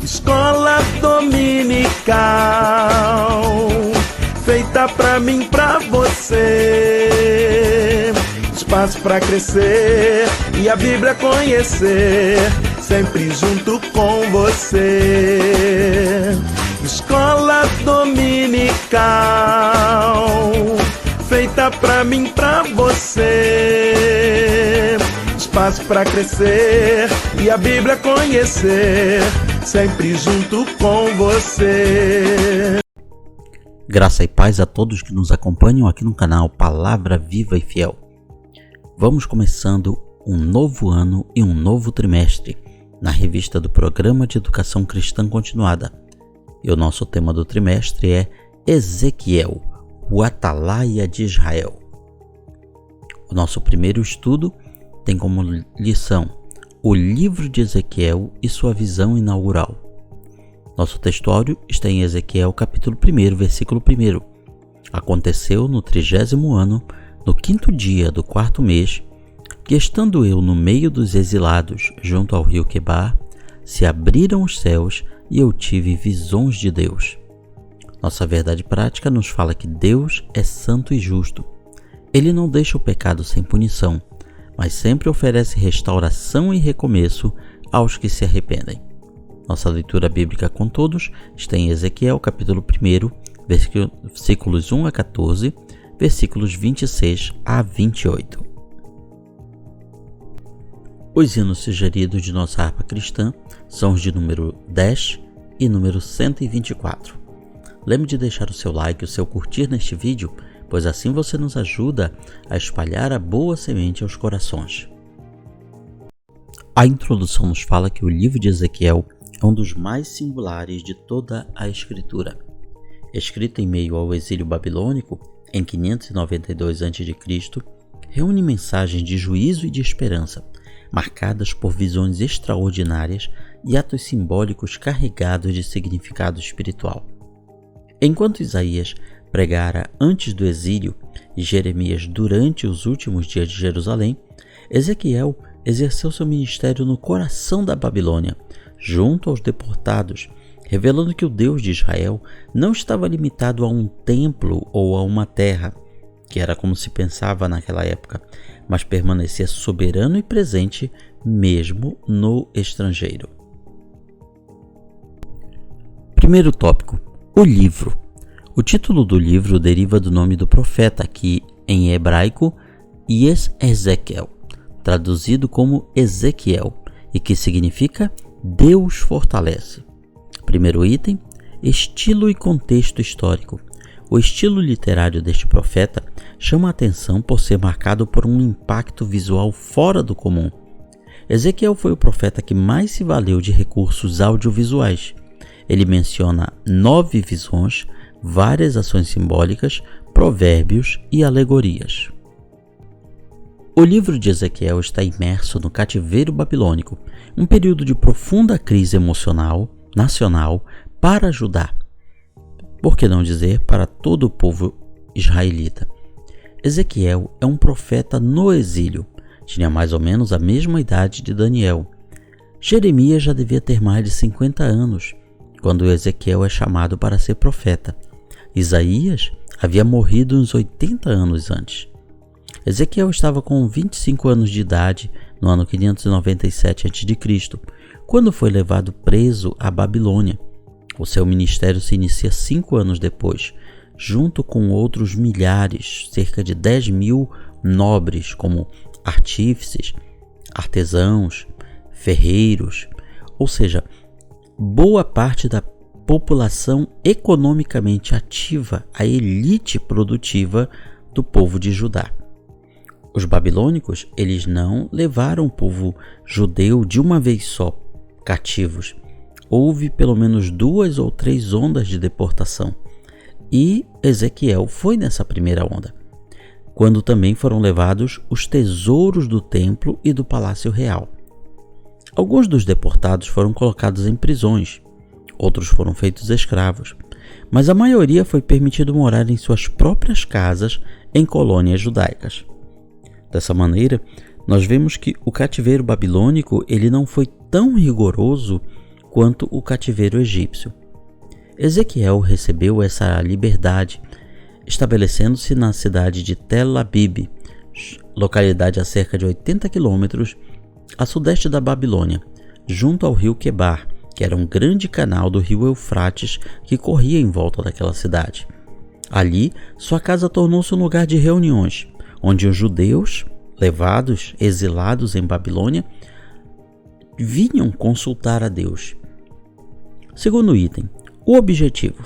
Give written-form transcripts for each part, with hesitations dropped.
Escola dominical, feita pra mim, pra você. Espaço pra crescer e a Bíblia conhecer, sempre junto com você. Escola dominical, feita pra mim, pra você. Espaço pra crescer e a Bíblia conhecer, sempre junto com você. Graça e paz a todos que nos acompanham aqui no canal Palavra Viva e Fiel. Vamos começando um novo ano e um novo trimestre na revista do Programa de Educação Cristã Continuada. E o nosso tema do trimestre é Ezequiel, o Atalaia de Israel. O nosso primeiro estudo tem como lição o livro de Ezequiel e sua visão inaugural. Nosso textuário está em Ezequiel capítulo 1, versículo 1. Aconteceu no 30º ano, no 5º dia do 4º mês, que estando eu no meio dos exilados, junto ao rio Quebar, se abriram os céus e eu tive visões de Deus. Nossa verdade prática nos fala que Deus é santo e justo. Ele não deixa o pecado sem punição, mas sempre oferece restauração e recomeço aos que se arrependem. Nossa leitura bíblica com todos está em Ezequiel capítulo 1, versículos 1 a 14, versículos 26 a 28. Os hinos sugeridos de nossa harpa cristã são os de número 10 e número 124. Lembre de deixar o seu like e o seu curtir neste vídeo, pois assim você nos ajuda a espalhar a boa semente aos corações. A introdução nos fala que o livro de Ezequiel é um dos mais singulares de toda a Escritura. Escrito em meio ao exílio babilônico, em 592 a.C., reúne mensagens de juízo e de esperança, marcadas por visões extraordinárias e atos simbólicos carregados de significado espiritual. Enquanto Isaías pregara antes do exílio e Jeremias durante os últimos dias de Jerusalém, Ezequiel exerceu seu ministério no coração da Babilônia, junto aos deportados, revelando que o Deus de Israel não estava limitado a um templo ou a uma terra, que era como se pensava naquela época, mas permanecia soberano e presente mesmo no estrangeiro. Primeiro tópico: o livro. O título do livro deriva do nome do profeta, que em hebraico Ezequiel, traduzido como Ezequiel, e que significa Deus fortalece. Primeiro item: estilo e contexto histórico. O estilo literário deste profeta chama a atenção por ser marcado por um impacto visual fora do comum. Ezequiel foi o profeta que mais se valeu de recursos audiovisuais. Ele menciona 9 visões, várias ações simbólicas, provérbios e alegorias. O livro de Ezequiel está imerso no cativeiro babilônico, um período de profunda crise emocional, nacional, para Judá. Por que não dizer para todo o povo israelita? Ezequiel é um profeta no exílio. Tinha mais ou menos a mesma idade de Daniel. Jeremias já devia ter mais de 50 anos, quando Ezequiel é chamado para ser profeta. Isaías havia morrido uns 80 anos antes. Ezequiel estava com 25 anos de idade no ano 597 a.C., quando foi levado preso à Babilônia. O seu ministério se inicia 5 anos depois, junto com outros milhares, cerca de 10.000 nobres, como artífices, artesãos, ferreiros, ou seja, boa parte da população economicamente ativa, a elite produtiva do povo de Judá. Os babilônicos, eles não levaram o povo judeu de uma vez só cativos. Houve pelo menos 2 ou 3 ondas de deportação. E Ezequiel foi nessa primeira onda, quando também foram levados os tesouros do templo e do palácio real. Alguns dos deportados foram colocados em prisões, outros foram feitos escravos, mas a maioria foi permitido morar em suas próprias casas em colônias judaicas. Dessa maneira, nós vemos que o cativeiro babilônico ele não foi tão rigoroso quanto o cativeiro egípcio. Ezequiel recebeu essa liberdade, estabelecendo-se na cidade de Tel Abib, localidade a cerca de 80 quilômetros a sudeste da Babilônia, junto ao rio Quebar, que era um grande canal do rio Eufrates que corria em volta daquela cidade. Ali, sua casa tornou-se um lugar de reuniões, onde os judeus, levados, exilados em Babilônia, vinham consultar a Deus. Segundo item, o objetivo.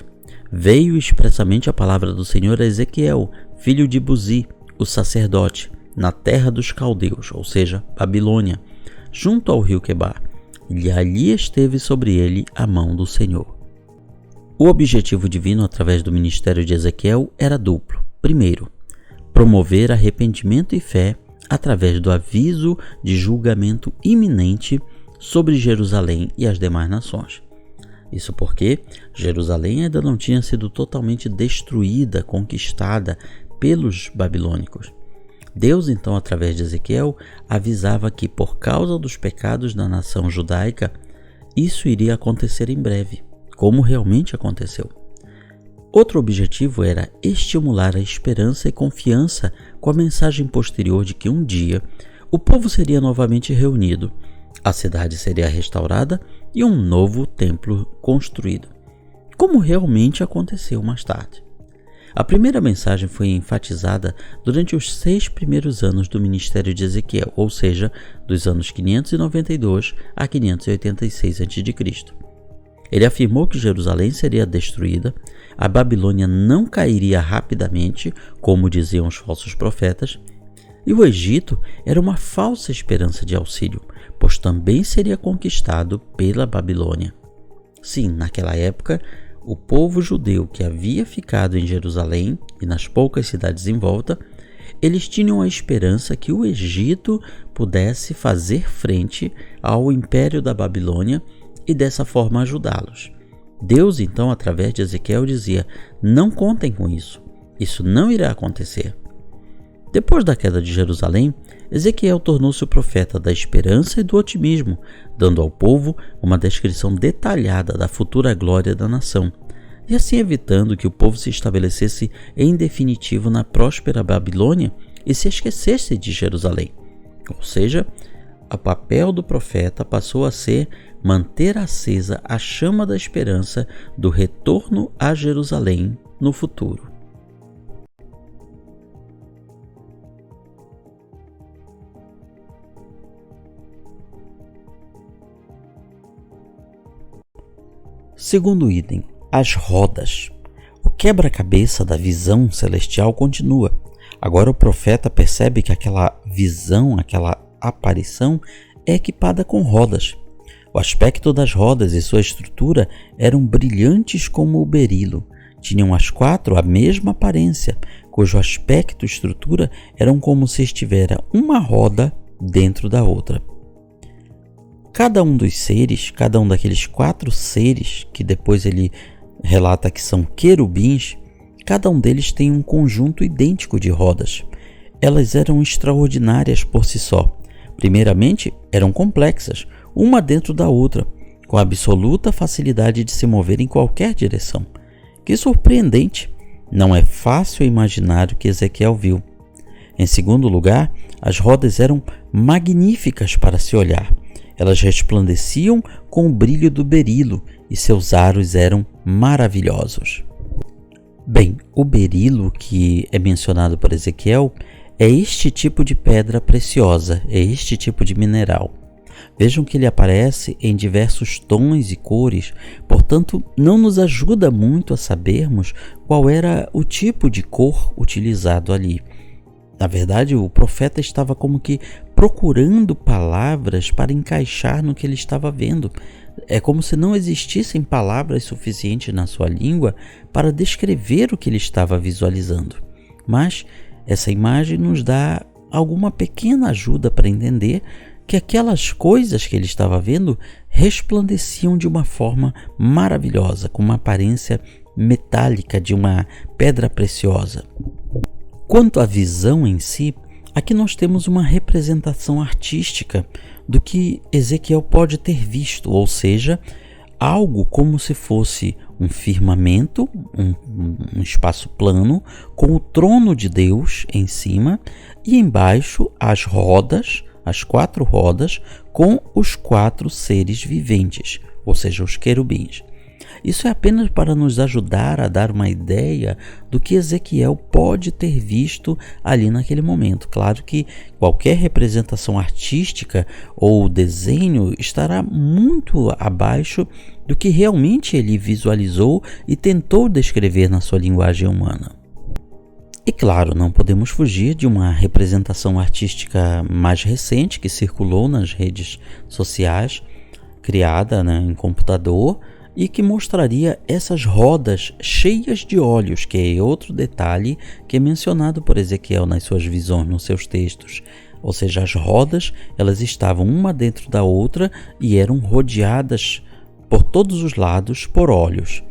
Veio expressamente a palavra do Senhor a Ezequiel, filho de Buzi, o sacerdote, na terra dos caldeus, ou seja, Babilônia, junto ao rio Quebar, e ali esteve sobre ele a mão do Senhor. O objetivo divino através do ministério de Ezequiel era duplo. Primeiro, promover arrependimento e fé através do aviso de julgamento iminente sobre Jerusalém e as demais nações. Isso porque Jerusalém ainda não tinha sido totalmente destruída, conquistada pelos babilônicos. Deus, então, através de Ezequiel, avisava que, por causa dos pecados da nação judaica, isso iria acontecer em breve, como realmente aconteceu. Outro objetivo era estimular a esperança e confiança com a mensagem posterior de que um dia o povo seria novamente reunido, a cidade seria restaurada e um novo templo construído, como realmente aconteceu mais tarde. A primeira mensagem foi enfatizada durante os 6 primeiros anos do ministério de Ezequiel, ou seja, dos anos 592 a 586 a.C. Ele afirmou que Jerusalém seria destruída, a Babilônia não cairia rapidamente, como diziam os falsos profetas, e o Egito era uma falsa esperança de auxílio, pois também seria conquistado pela Babilônia. Sim, naquela época, o povo judeu que havia ficado em Jerusalém e nas poucas cidades em volta, eles tinham a esperança que o Egito pudesse fazer frente ao império da Babilônia e dessa forma ajudá-los. Deus, então, através de Ezequiel, dizia: não contem com isso, isso não irá acontecer. Depois da queda de Jerusalém, Ezequiel tornou-se o profeta da esperança e do otimismo, dando ao povo uma descrição detalhada da futura glória da nação, e assim evitando que o povo se estabelecesse em definitivo na próspera Babilônia e se esquecesse de Jerusalém. Ou seja, o papel do profeta passou a ser manter acesa a chama da esperança do retorno a Jerusalém no futuro. Segundo item, as rodas. O quebra-cabeça da visão celestial continua. Agora o profeta percebe que aquela visão, aquela aparição é equipada com rodas. O aspecto das rodas e sua estrutura eram brilhantes como o berilo. Tinham as 4 a mesma aparência, cujo aspecto e estrutura eram como se estivesse uma roda dentro da outra. Cada um dos seres, cada um daqueles 4 seres, que depois ele relata que são querubins, cada um deles tem um conjunto idêntico de rodas. Elas eram extraordinárias por si só. Primeiramente, eram complexas, uma dentro da outra, com absoluta facilidade de se mover em qualquer direção. Que surpreendente! Não é fácil imaginar o que Ezequiel viu. Em segundo lugar, as rodas eram magníficas para se olhar. Elas resplandeciam com o brilho do berilo e seus aros eram maravilhosos. Bem, o berilo que é mencionado por Ezequiel é este tipo de pedra preciosa, é este tipo de mineral. Vejam que ele aparece em diversos tons e cores, portanto não nos ajuda muito a sabermos qual era o tipo de cor utilizado ali. Na verdade, o profeta estava como que procurando palavras para encaixar no que ele estava vendo. É como se não existissem palavras suficientes na sua língua para descrever o que ele estava visualizando. Mas essa imagem nos dá alguma pequena ajuda para entender que aquelas coisas que ele estava vendo resplandeciam de uma forma maravilhosa, com uma aparência metálica de uma pedra preciosa. Quanto à visão em si, aqui nós temos uma representação artística do que Ezequiel pode ter visto, ou seja, algo como se fosse um firmamento, um espaço plano, com o trono de Deus em cima e embaixo as rodas, as 4 rodas, com os 4 seres viventes, ou seja, os querubins. Isso é apenas para nos ajudar a dar uma ideia do que Ezequiel pode ter visto ali naquele momento. Claro que qualquer representação artística ou desenho estará muito abaixo do que realmente ele visualizou e tentou descrever na sua linguagem humana. E claro, não podemos fugir de uma representação artística mais recente que circulou nas redes sociais, criada em computador, e que mostraria essas rodas cheias de olhos, que é outro detalhe que é mencionado por Ezequiel nas suas visões, nos seus textos. Ou seja, as rodas, elas estavam uma dentro da outra e eram rodeadas por todos os lados por olhos.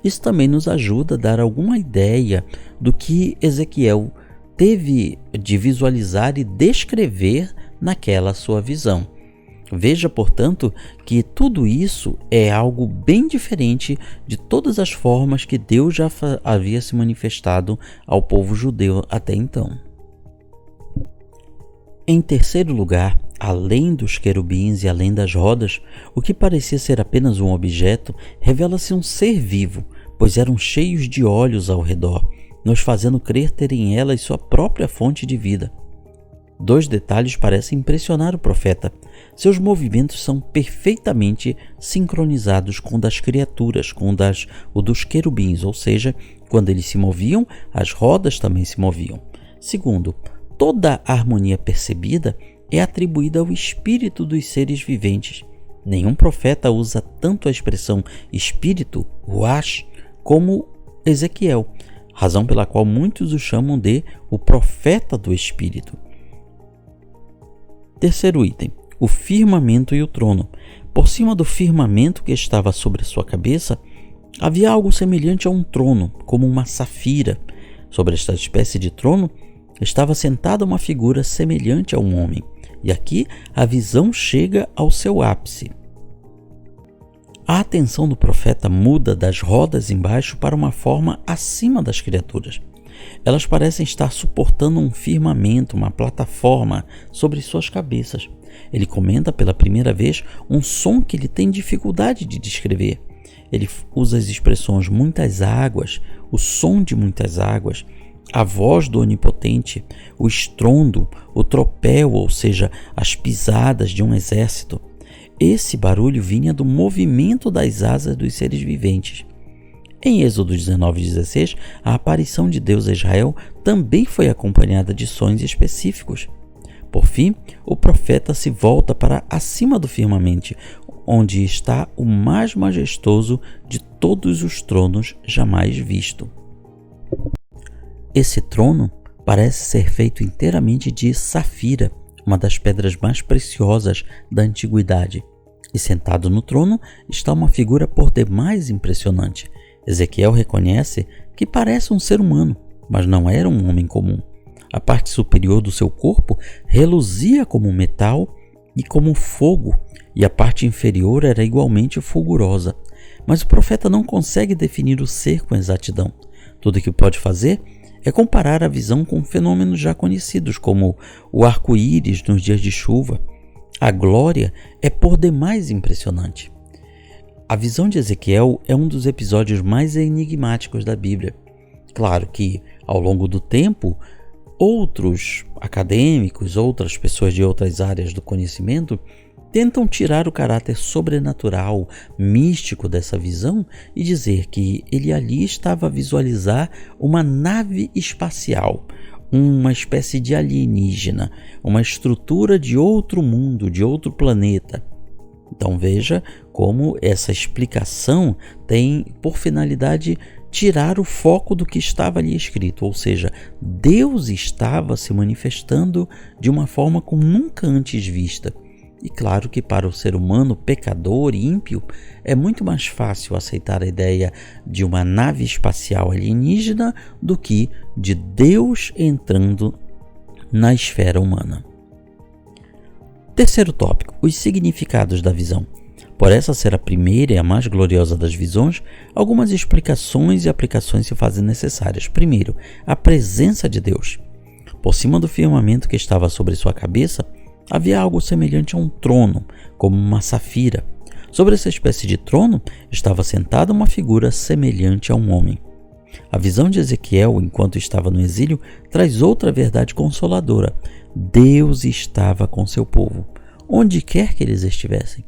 Isso também nos ajuda a dar alguma ideia do que Ezequiel teve de visualizar e descrever naquela sua visão. Veja, portanto, que tudo isso é algo bem diferente de todas as formas que Deus já havia se manifestado ao povo judeu até então. Em terceiro lugar, além dos querubins e além das rodas, o que parecia ser apenas um objeto, revela-se um ser vivo, pois eram cheios de olhos ao redor, nos fazendo crer ter em elas sua própria fonte de vida. 2 detalhes parecem impressionar o profeta. Seus movimentos são perfeitamente sincronizados com o das criaturas, com o dos querubins, ou seja, quando eles se moviam, as rodas também se moviam. Segundo, toda a harmonia percebida é atribuída ao espírito dos seres viventes. Nenhum profeta usa tanto a expressão espírito, ruach, como Ezequiel, razão pela qual muitos o chamam de o profeta do espírito. Terceiro item, o firmamento e o trono. Por cima do firmamento que estava sobre sua cabeça, havia algo semelhante a um trono, como uma safira. Sobre esta espécie de trono, estava sentada uma figura semelhante a um homem. E aqui a visão chega ao seu ápice. A atenção do profeta muda das rodas embaixo para uma forma acima das criaturas. Elas parecem estar suportando um firmamento, uma plataforma sobre suas cabeças. Ele comenta pela primeira vez um som que ele tem dificuldade de descrever. Ele usa as expressões muitas águas, o som de muitas águas, a voz do Onipotente, o estrondo, o tropel, ou seja, as pisadas de um exército. Esse barulho vinha do movimento das asas dos seres viventes. Em Êxodo 19:16, a aparição de Deus a Israel também foi acompanhada de sons específicos. Por fim, o profeta se volta para acima do firmamento, onde está o mais majestoso de todos os tronos jamais visto. Esse trono parece ser feito inteiramente de safira, uma das pedras mais preciosas da antiguidade. E sentado no trono está uma figura por demais impressionante. Ezequiel reconhece que parece um ser humano, mas não era um homem comum. A parte superior do seu corpo reluzia como metal e como fogo, e a parte inferior era igualmente fulgurosa. Mas o profeta não consegue definir o ser com exatidão. Tudo o que pode fazer é comparar a visão com fenômenos já conhecidos, como o arco-íris nos dias de chuva. A glória é por demais impressionante. A visão de Ezequiel é um dos episódios mais enigmáticos da Bíblia. Claro que, ao longo do tempo, outros acadêmicos, outras pessoas de outras áreas do conhecimento, tentam tirar o caráter sobrenatural, místico dessa visão e dizer que ele ali estava a visualizar uma nave espacial, uma espécie de alienígena, uma estrutura de outro mundo, de outro planeta. Então veja como essa explicação tem por finalidade tirar o foco do que estava ali escrito, ou seja, Deus estava se manifestando de uma forma como nunca antes vista. E claro que para o ser humano pecador e ímpio é muito mais fácil aceitar a ideia de uma nave espacial alienígena do que de Deus entrando na esfera humana. Terceiro tópico, os significados da visão. Por essa ser a primeira e a mais gloriosa das visões, algumas explicações e aplicações se fazem necessárias. Primeiro, a presença de Deus. Por cima do firmamento que estava sobre sua cabeça, havia algo semelhante a um trono, como uma safira. Sobre essa espécie de trono estava sentada uma figura semelhante a um homem. A visão de Ezequiel, enquanto estava no exílio, traz outra verdade consoladora. Deus estava com seu povo, onde quer que eles estivessem.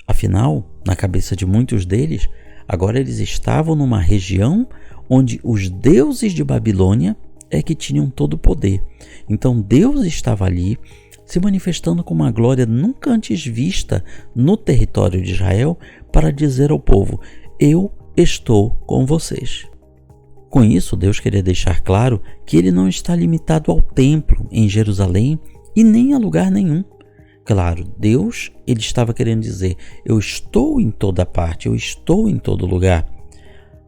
Afinal, na cabeça de muitos deles, agora eles estavam numa região onde os deuses de Babilônia é que tinham todo o poder. Então Deus estava ali, se manifestando com uma glória nunca antes vista no território de Israel, para dizer ao povo: eu estou com vocês. Com isso, Deus queria deixar claro que ele não está limitado ao templo em Jerusalém e nem a lugar nenhum. Claro, Deus, ele estava querendo dizer: eu estou em toda parte, eu estou em todo lugar.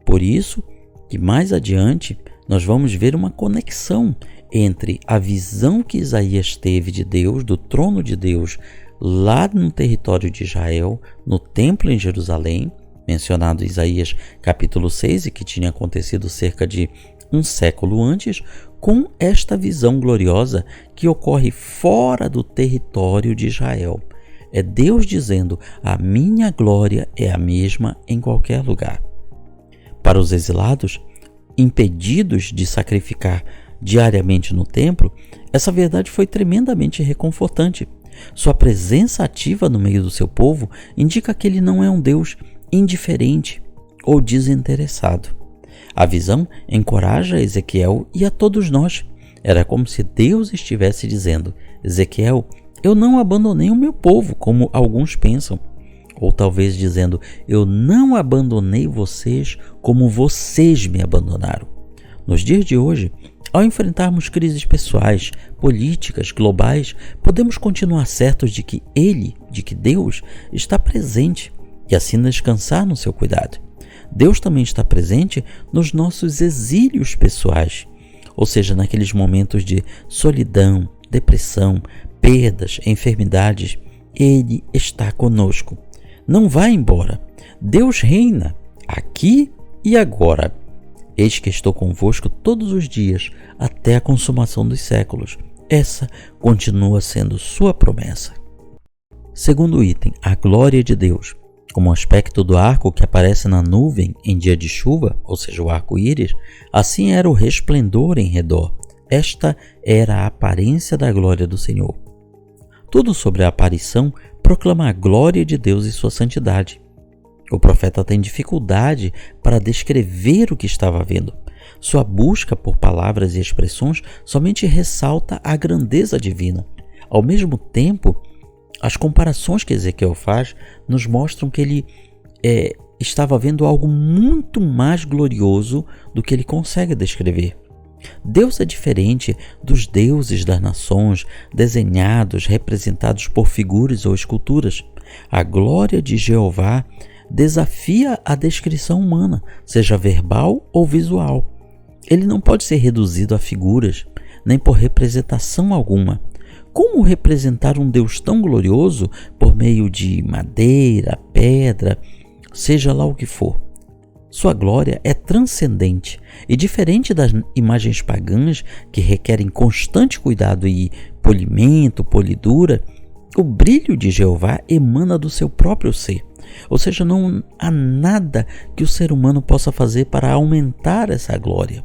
Por isso que mais adiante nós vamos ver uma conexão entre a visão que Isaías teve de Deus, do trono de Deus, lá no território de Israel, no templo em Jerusalém, mencionado em Isaías capítulo 6, e que tinha acontecido cerca de um século antes, com esta visão gloriosa que ocorre fora do território de Israel. É Deus dizendo: a minha glória é a mesma em qualquer lugar. Para os exilados, impedidos de sacrificar diariamente no templo, essa verdade foi tremendamente reconfortante. Sua presença ativa no meio do seu povo indica que ele não é um Deus indiferente ou desinteressado. A visão encoraja Ezequiel e a todos nós. Era como se Deus estivesse dizendo: Ezequiel, eu não abandonei o meu povo, como alguns pensam. Ou talvez dizendo: eu não abandonei vocês como vocês me abandonaram. Nos dias de hoje, ao enfrentarmos crises pessoais, políticas, globais, podemos continuar certos de que Deus está presente e assim descansar no seu cuidado. Deus também está presente nos nossos exílios pessoais, ou seja, naqueles momentos de solidão, depressão, perdas, enfermidades. Ele está conosco. Não vá embora. Deus reina aqui e agora. Eis que estou convosco todos os dias, até a consumação dos séculos. Essa continua sendo sua promessa. Segundo item, a glória de Deus. Como o aspecto do arco que aparece na nuvem em dia de chuva, ou seja, o arco-íris, assim era o resplendor em redor. Esta era a aparência da glória do Senhor. Tudo sobre a aparição proclama a glória de Deus e sua santidade. O profeta tem dificuldade para descrever o que estava vendo. Sua busca por palavras e expressões somente ressalta a grandeza divina. Ao mesmo tempo, as comparações que Ezequiel faz nos mostram que ele estava vendo algo muito mais glorioso do que ele consegue descrever. Deus é diferente dos deuses das nações, desenhados, representados por figuras ou esculturas. A glória de Jeová desafia a descrição humana, seja verbal ou visual. Ele não pode ser reduzido a figuras, nem por representação alguma. Como representar um Deus tão glorioso por meio de madeira, pedra, seja lá o que for? Sua glória é transcendente e diferente das imagens pagãs que requerem constante cuidado e polimento, polidura. O brilho de Jeová emana do seu próprio ser, ou seja, não há nada que o ser humano possa fazer para aumentar essa glória.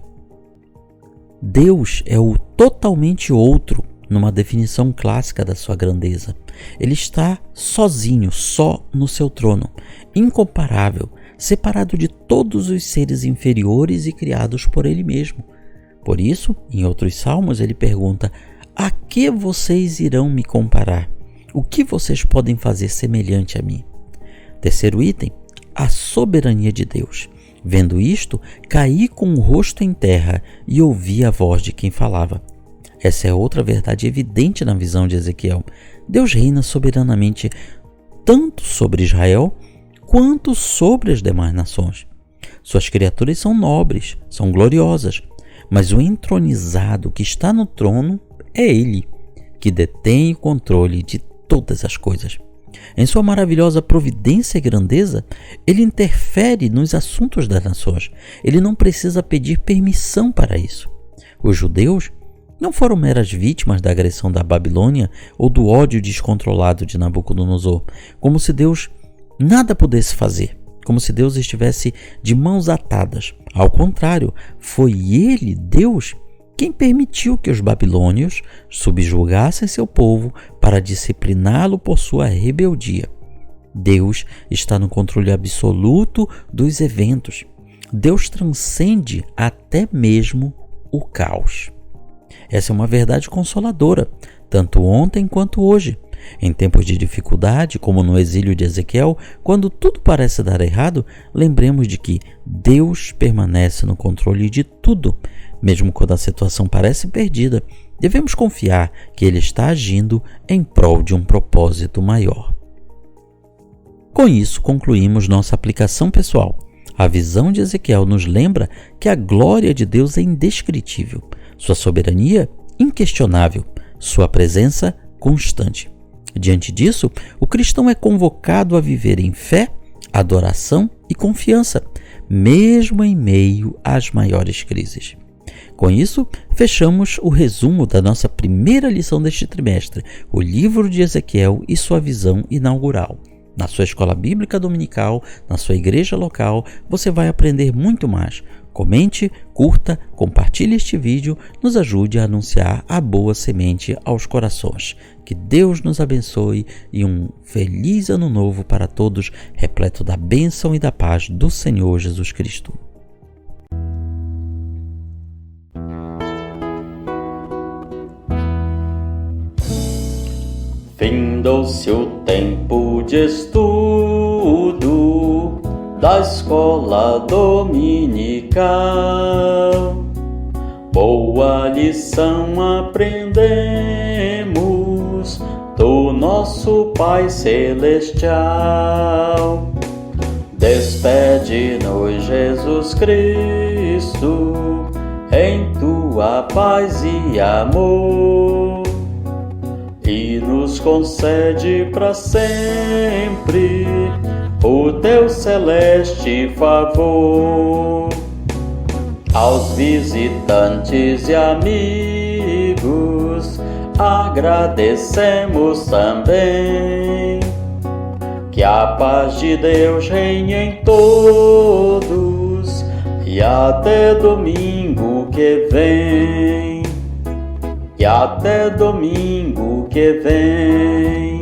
Deus é o totalmente outro numa definição clássica da sua grandeza. Ele está sozinho, só no seu trono, incomparável, separado de todos os seres inferiores e criados por ele mesmo. Por isso, em outros salmos, ele pergunta: a que vocês irão me comparar? O que vocês podem fazer semelhante a mim? Terceiro item, a soberania de Deus. Vendo isto, caí com o rosto em terra e ouvi a voz de quem falava. Essa é outra verdade evidente na visão de Ezequiel. Deus reina soberanamente tanto sobre Israel quanto sobre as demais nações. Suas criaturas são nobres, são gloriosas, mas o entronizado que está no trono é Ele, que detém o controle de todas as coisas. Em sua maravilhosa providência e grandeza, ele interfere nos assuntos das nações. Ele não precisa pedir permissão para isso. Os judeus não foram meras vítimas da agressão da Babilônia ou do ódio descontrolado de Nabucodonosor, como se Deus nada pudesse fazer, como se Deus estivesse de mãos atadas. Ao contrário, foi ele, Deus, quem permitiu que os babilônios subjugassem seu povo para discipliná-lo por sua rebeldia. Deus está no controle absoluto dos eventos. Deus transcende até mesmo o caos. Essa é uma verdade consoladora, tanto ontem quanto hoje. Em tempos de dificuldade, como no exílio de Ezequiel, quando tudo parece dar errado, lembremos de que Deus permanece no controle de tudo. Mesmo quando a situação parece perdida, devemos confiar que Ele está agindo em prol de um propósito maior. Com isso, concluímos nossa aplicação pessoal. A visão de Ezequiel nos lembra que a glória de Deus é indescritível, sua soberania inquestionável, sua presença constante. Diante disso, o cristão é convocado a viver em fé, adoração e confiança, mesmo em meio às maiores crises. Com isso, fechamos o resumo da nossa primeira lição deste trimestre, o livro de Ezequiel e sua visão inaugural. Na sua escola bíblica dominical, na sua igreja local, você vai aprender muito mais. Comente, curta, compartilhe este vídeo, nos ajude a anunciar a boa semente aos corações. Que Deus nos abençoe e um feliz ano novo para todos, repleto da bênção e da paz do Senhor Jesus Cristo. Findou-se o tempo de estudo da escola dominical. Boa lição aprendemos do nosso Pai Celestial. Despede-nos, Jesus Cristo, em tua paz e amor, e nos concede para sempre o teu celeste favor. Aos visitantes e amigos agradecemos também. Que a paz de Deus reine em todos e até domingo que vem. E até domingo que vem.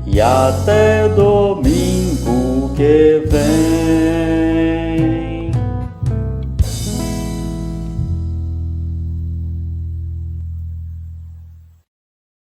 E até domingo que vem.